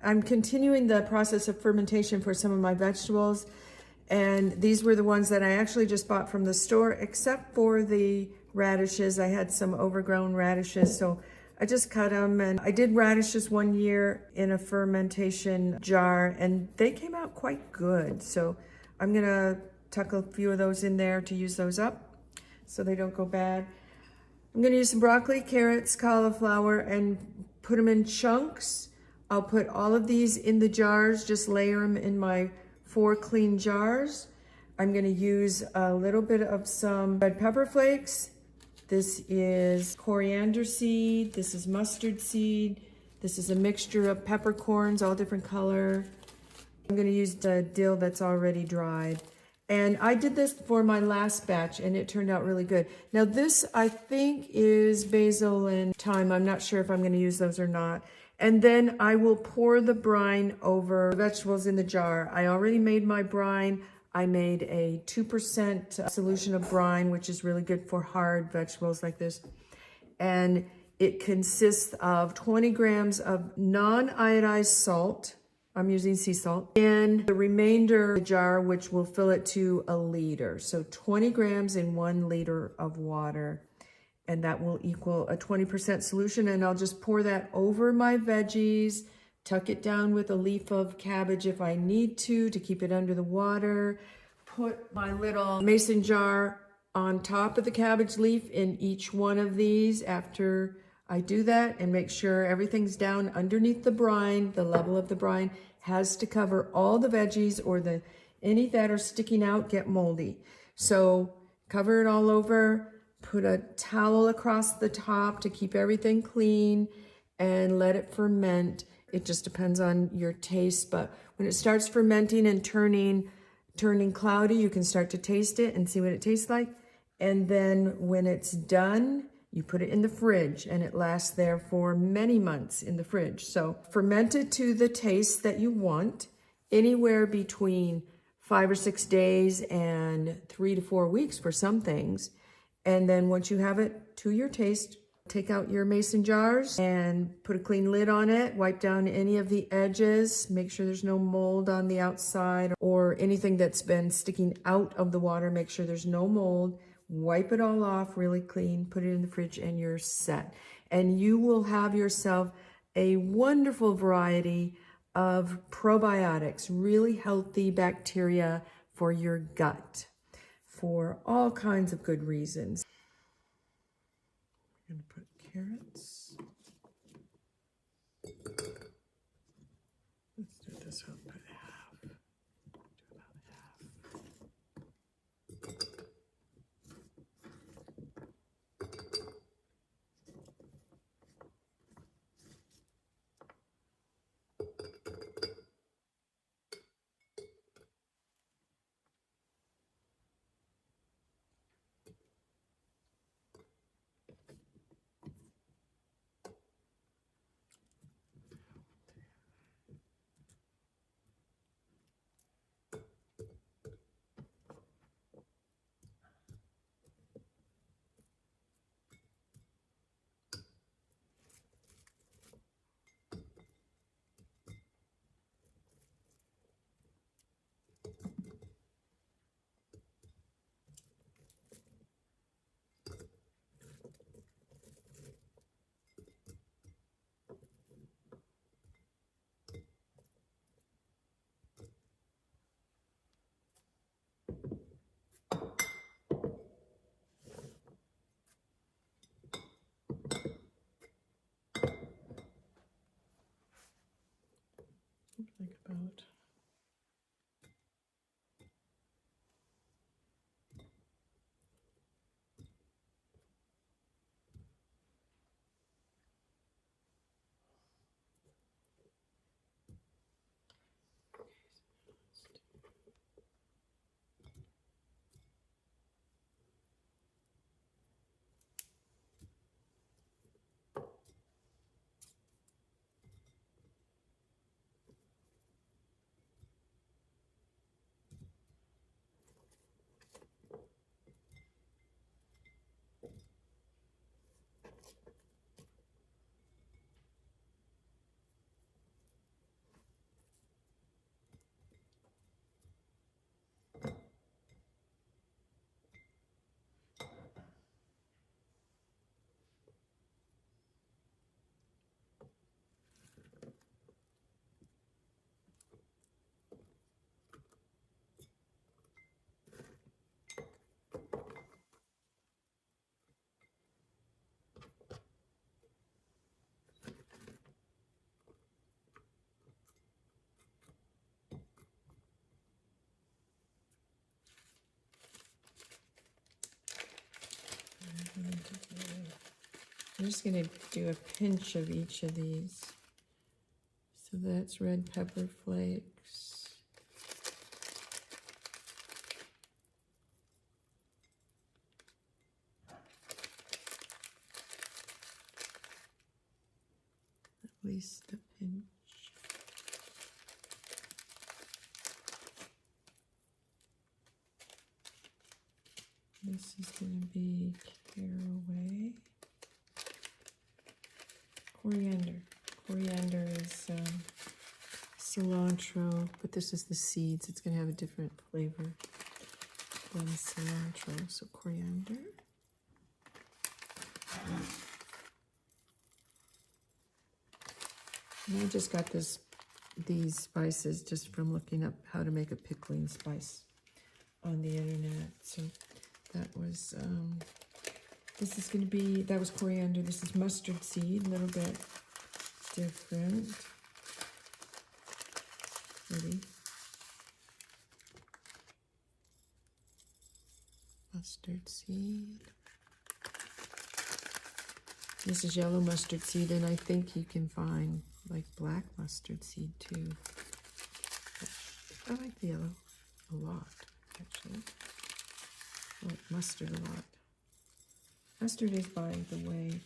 I'm continuing the process of fermentation for some of my vegetables, and these were the ones that I actually just bought from the store, except for the radishes. I had some overgrown radishes, so I just cut them. And I did radishes one year in a fermentation jar, and they came out quite good. So I'm gonna tuck a few of those in there to use those up so they don't go bad. I'm gonna use some broccoli, carrots, cauliflower, and put them in chunks. I'll put all of these in the jars, just layer them in my 4 clean jars. I'm gonna use a little bit of some red pepper flakes. This is coriander seed, this is mustard seed, this is a mixture of peppercorns, all different color. I'm gonna use the dill that's already dried. And I did this for my last batch and it turned out really good. Now this I think is basil and thyme. I'm not sure if I'm gonna use those or not. And then I will pour the brine over the vegetables in the jar. I already made my brine. I made a 2% solution of brine, which is really good for hard vegetables like this. And it consists of 20 grams of non-iodized salt. I'm using sea salt. And the remainder of the jar, which will fill it to a liter. So 20 grams in 1 liter of water. And that will equal a 20% solution. And I'll just pour that over my veggies, tuck it down with a leaf of cabbage if I need to keep it under the water. Put my little mason jar on top of the cabbage leaf in each one of these after I do that, and make sure everything's down underneath the brine. The level of the brine has to cover all the veggies, or any that are sticking out get moldy. So cover it all over, put a towel across the top to keep everything clean, and let it ferment. It just depends on your taste, but when it starts fermenting and turning cloudy, you can start to taste it and see what it tastes like. And then when it's done, you put it in the fridge, and it lasts there for many months in the fridge. So ferment it to the taste that you want, anywhere between 5 or 6 days and 3 to 4 weeks for some things. And then once you have it to your taste, take out your mason jars and put a clean lid on it, wipe down any of the edges, make sure there's no mold on the outside or anything that's been sticking out of the water, make sure there's no mold. Wipe it all off really clean, put it in the fridge, and you're set. And you will have yourself a wonderful variety of probiotics, really healthy bacteria for your gut for all kinds of good reasons. I'm going to put carrots. Let's do this one, put half. Do about half. Think about I'm just going to do a pinch of each of these. So that's red pepper flakes. At least a pinch. This is going to be caraway. Coriander. Coriander is cilantro, but this is the seeds. It's going to have a different flavor than cilantro. So coriander. And I just got these spices just from looking up how to make a pickling spice on the internet. So that was, this is going to be, that was coriander. This is mustard seed, a little bit different. Pretty. Mustard seed. This is yellow mustard seed, and I think you can find like black mustard seed too. I like the yellow a lot, actually. I like mustard a lot. Mustard is, by the way,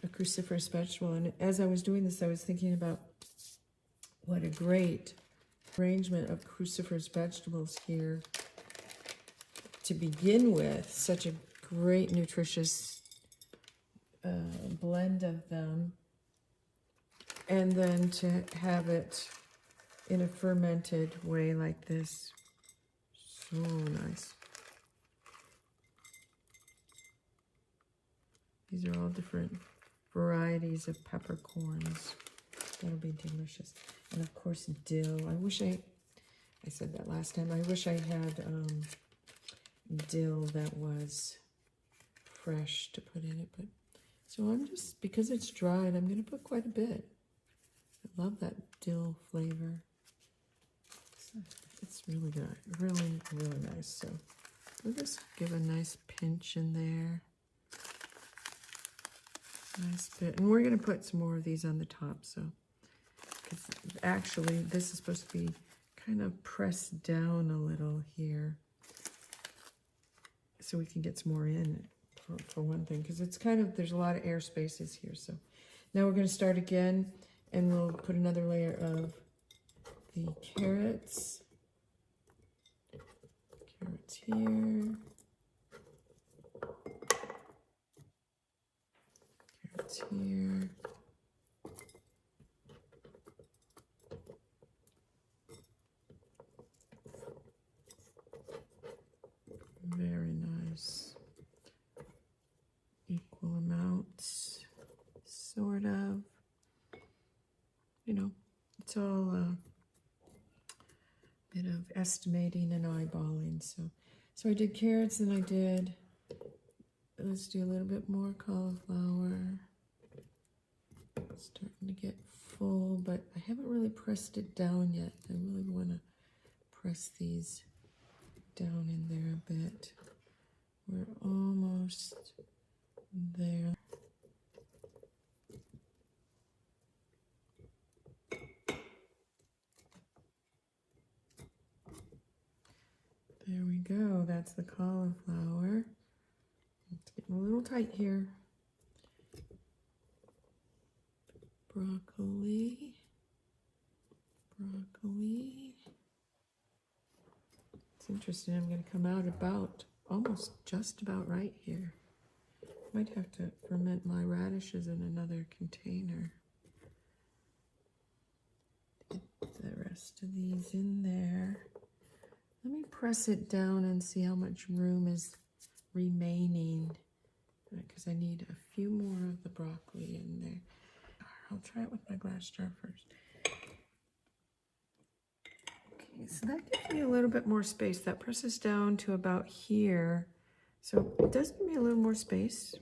a cruciferous vegetable, and as I was doing this, I was thinking about what a great arrangement of cruciferous vegetables here to begin with. Such a great nutritious blend of them, and then to have it in a fermented way like this, so nice. These are all different varieties of peppercorns. That'll be delicious. And of course, dill. I wish I said that last time. I wish I had dill that was fresh to put in it. But so I'm just, because it's dried, I'm going to put quite a bit. I love that dill flavor. It's really good. Really, really nice. So we'll just give a nice pinch in there. Nice bit. And we're going to put some more of these on the top. So, because actually, this is supposed to be kind of pressed down a little here, so we can get some more in for one thing, because it's kind of, there's a lot of air spaces here. So now we're going to start again, and we'll put another layer of the carrots. Carrots here. Carrots here. Very nice. Equal amounts, sort of. You know, it's all a bit of estimating and eyeballing. So I did carrots, and I did, let's do a little bit more cauliflower. It's starting to get full, but I haven't really pressed it down yet. I really want to press these down in there a bit. We're almost there. There we go. That's the cauliflower. It's getting a little tight here. Broccoli. Broccoli. It's interesting. I'm going to come out about, almost just about right here. Might have to ferment my radishes in another container. Get the rest of these in there. Let me press it down and see how much room is remaining, because I need a few more of the broccoli in there. I'll try it with my glass jar first. Okay, so that gives me a little bit more space. That presses down to about here. So it does give me a little more space.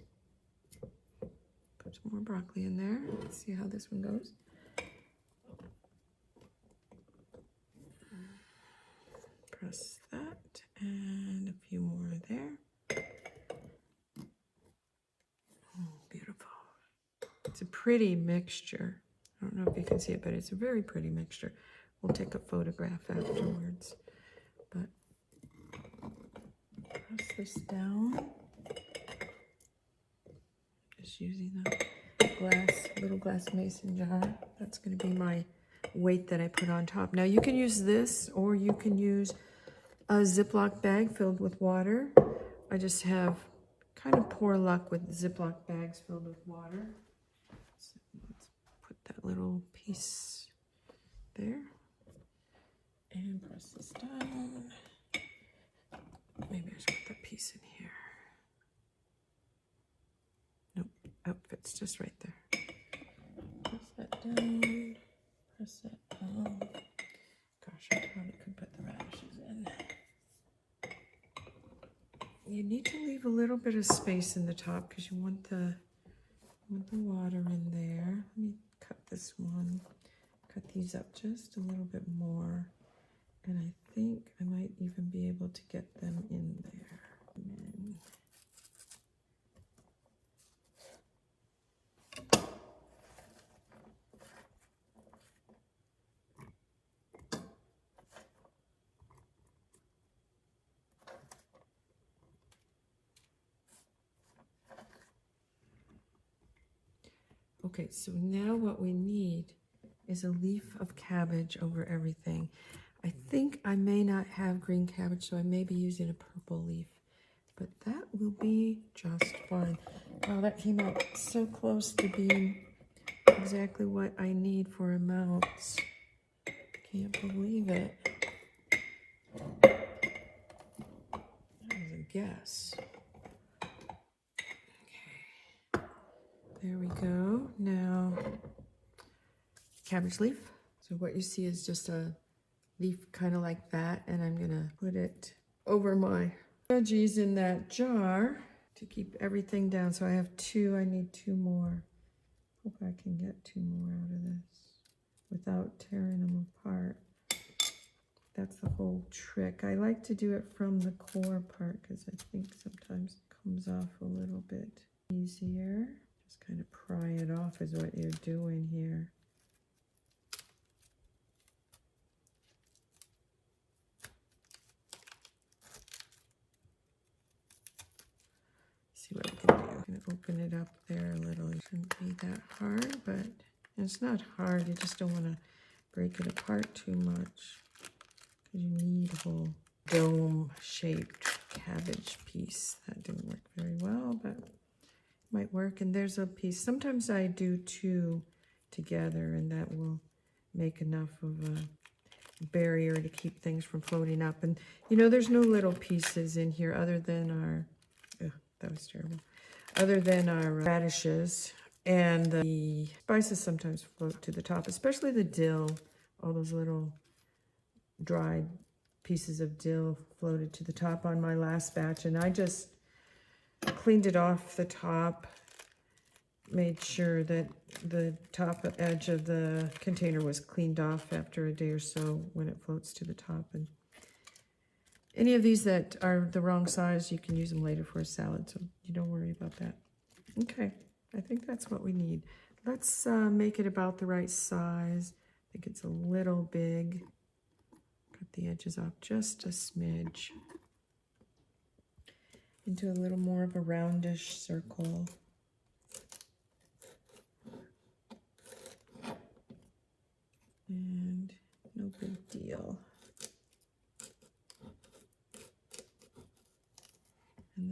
Put some more broccoli in there. Let's see how this one goes. Press that, and a few more there. pretty mixture. I don't know if you can see it, but it's a very pretty mixture. We'll take a photograph afterwards. But press this down. Just using the little glass mason jar. That's going to be my weight that I put on top. Now you can use this, or you can use a Ziploc bag filled with water. I just have kind of poor luck with Ziploc bags filled with water. So let's put that little piece there and press this down. Maybe I should put that piece in here. Nope, oh, it's just right there. Press that down, press it down. Gosh, I probably could put the radishes in. You need to leave a little bit of space in the top because you want the water in there. Let me cut this one. Cut these up just a little bit more. And I think I might even be able to get them in there. And okay, so now what we need is a leaf of cabbage over everything. I think I may not have green cabbage, so I may be using a purple leaf, but that will be just fine. Wow, that came out so close to being exactly what I need for a mouse. Can't believe it. That was a guess. Okay, there we go. Now, cabbage leaf. So what you see is just a leaf kind of like that, and I'm gonna put it over my veggies in that jar to keep everything down. So I have two, I need two more. Hope I can get two more out of this without tearing them apart. That's the whole trick. I like to do it from the core part because I think sometimes it comes off a little bit easier. Just kind of pry it off is what you're doing here. See what I can do. I'm going to open it up there a little. It shouldn't be that hard, but it's not hard. You just don't want to break it apart too much because you need a whole dome-shaped cabbage piece. That didn't work very well, but it might work. And there's a piece. Sometimes I do two together, and that will make enough of a barrier to keep things from floating up. And you know, there's no little pieces in here other than our, that was terrible, other than our radishes, and the spices sometimes float to the top, especially the dill. All those little dried pieces of dill floated to the top on my last batch, and I just cleaned it off the top, made sure that the top edge of the container was cleaned off after a day or so when it floats to the top. And any of these that are the wrong size, you can use them later for a salad, so you don't worry about that. Okay, I think that's what we need. Let's make it about the right size. I think it's a little big. Cut the edges off just a smidge into a little more of a roundish circle. And no big deal. And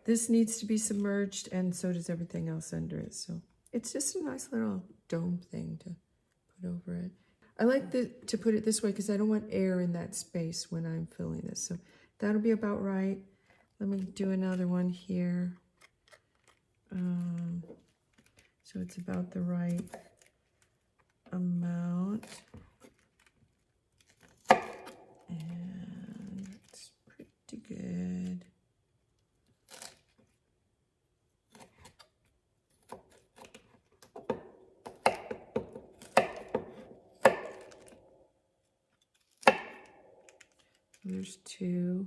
this needs to be submerged, and so does everything else under it. So it's just a nice little dome thing to put over it. I like to put it this way because I don't want air in that space when I'm filling this. So that'll be about right. Let me do another one here. So it's about the right amount. And it's pretty good. There's two.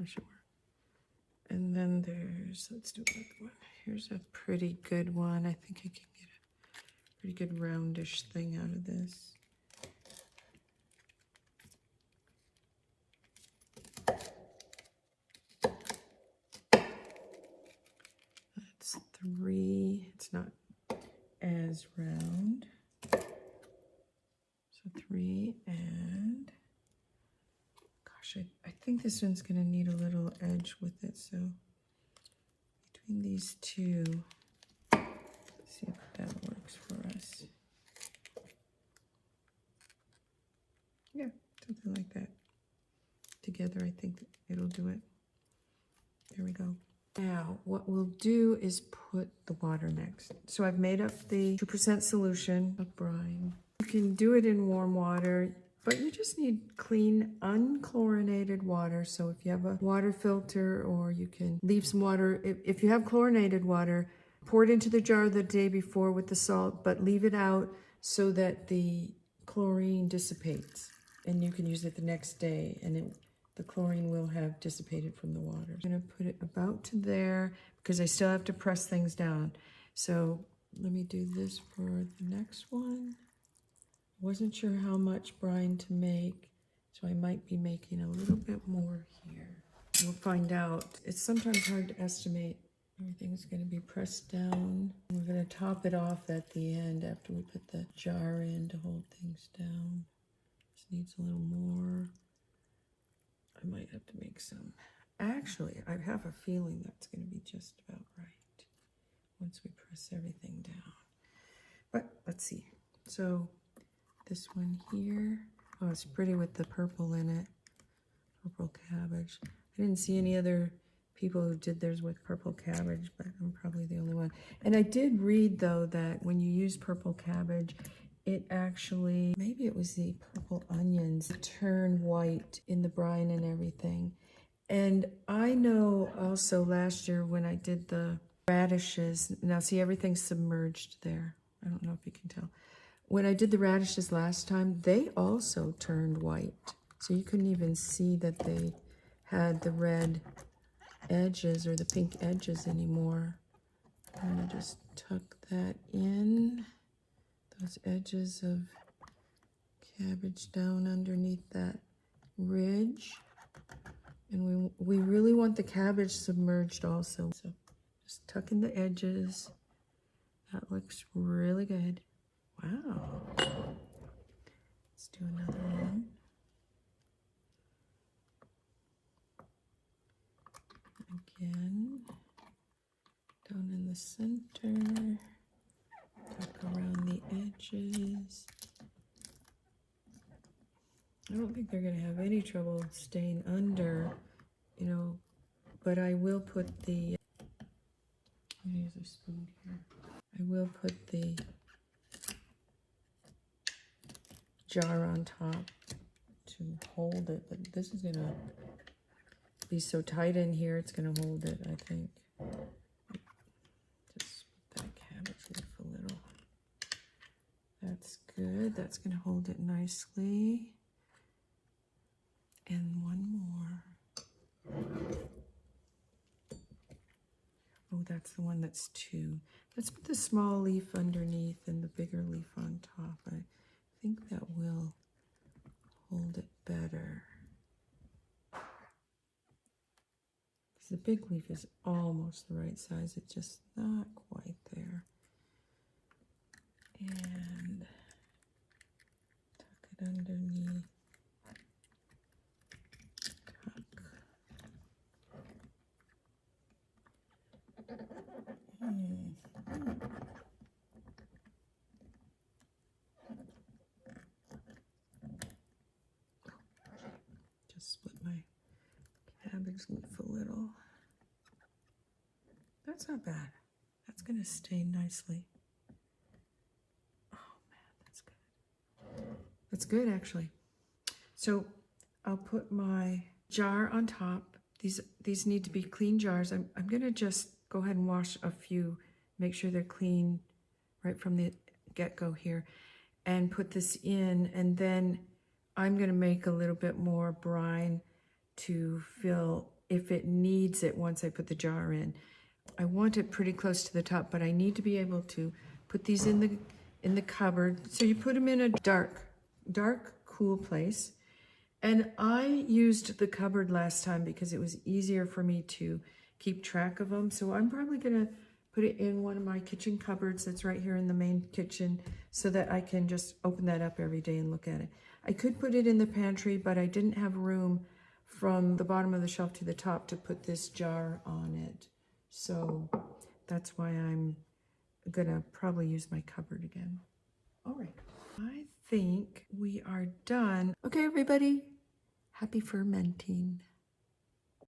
I sure. And then there's, let's do another one. Here's a pretty good one. I think I can get a pretty good roundish thing out of this. That's 3. It's not as round. So 3 and, gosh, I think this one's going to need a little edge with it. So between these two, let's see if that works for us. Yeah, something like that. Together, I think it'll do it. There we go. Now, what we'll do is put the water next. So I've made up the 2% solution of brine. You can do it in warm water, but you just need clean, unchlorinated water. So if you have a water filter, or you can leave some water, if you have chlorinated water, pour it into the jar the day before with the salt, but leave it out so that the chlorine dissipates. And you can use it the next day, and the chlorine will have dissipated from the water. I'm gonna put it about to there because I still have to press things down. So let me do this for the next one. Wasn't sure how much brine to make, so I might be making a little bit more here. We'll find out. It's sometimes hard to estimate. Everything's gonna be pressed down. We're gonna top it off at the end after we put the jar in to hold things down. This needs a little more. I might have to make some. Actually, I have a feeling that's going to be just about right once we press everything down. But let's see. So this one here, oh, it's pretty with the purple in it, purple cabbage. I didn't see any other people who did theirs with purple cabbage, but I'm probably the only one. And I did read, though, that when you use purple cabbage, it actually, maybe it was the purple onions, turn white in the brine and everything. And I know also last year when I did the radishes, now see, everything's submerged there. I don't know if you can tell. When I did the radishes last time, they also turned white. So you couldn't even see that they had the red edges or the pink edges anymore. I'm gonna just tuck that in. Those edges of cabbage down underneath that ridge. And we really want the cabbage submerged also. So just tuck in the edges. That looks really good. Wow. Let's do another one. Again, down in the center. Tuck around the edges. I don't think they're going to have any trouble staying under, you know, but I will put the, I'm going to use a spoon here. I will put the jar on top to hold it, but this is going to be so tight in here, it's going to hold it, I think. Just put that cabbage leaf a little. That's good. That's going to hold it nicely. And one more. Oh, that's the one that's 2. Let's put the small leaf underneath and the bigger leaf on top. I think that will hold it better. Because the big leaf is almost the right size. It's just not quite there. And tuck it underneath. Just split my cabbage leaf a little. That's not bad. That's going to stay nicely. Oh man, that's good. That's good, actually. So I'll put my jar on top. These need to be clean jars. I'm going to just go ahead and wash a few, make sure they're clean right from the get-go here, and put this in, and then I'm going to make a little bit more brine to fill if it needs it once I put the jar in. I want it pretty close to the top, but I need to be able to put these in the cupboard. So you put them in a dark, cool place. And I used the cupboard last time because it was easier for me to keep track of them. So I'm probably gonna put it in one of my kitchen cupboards that's right here in the main kitchen so that I can just open that up every day and look at it. I could put it in the pantry, but I didn't have room from the bottom of the shelf to the top to put this jar on it. So that's why I'm gonna probably use my cupboard again. All right, I think we are done. Okay, everybody, happy fermenting.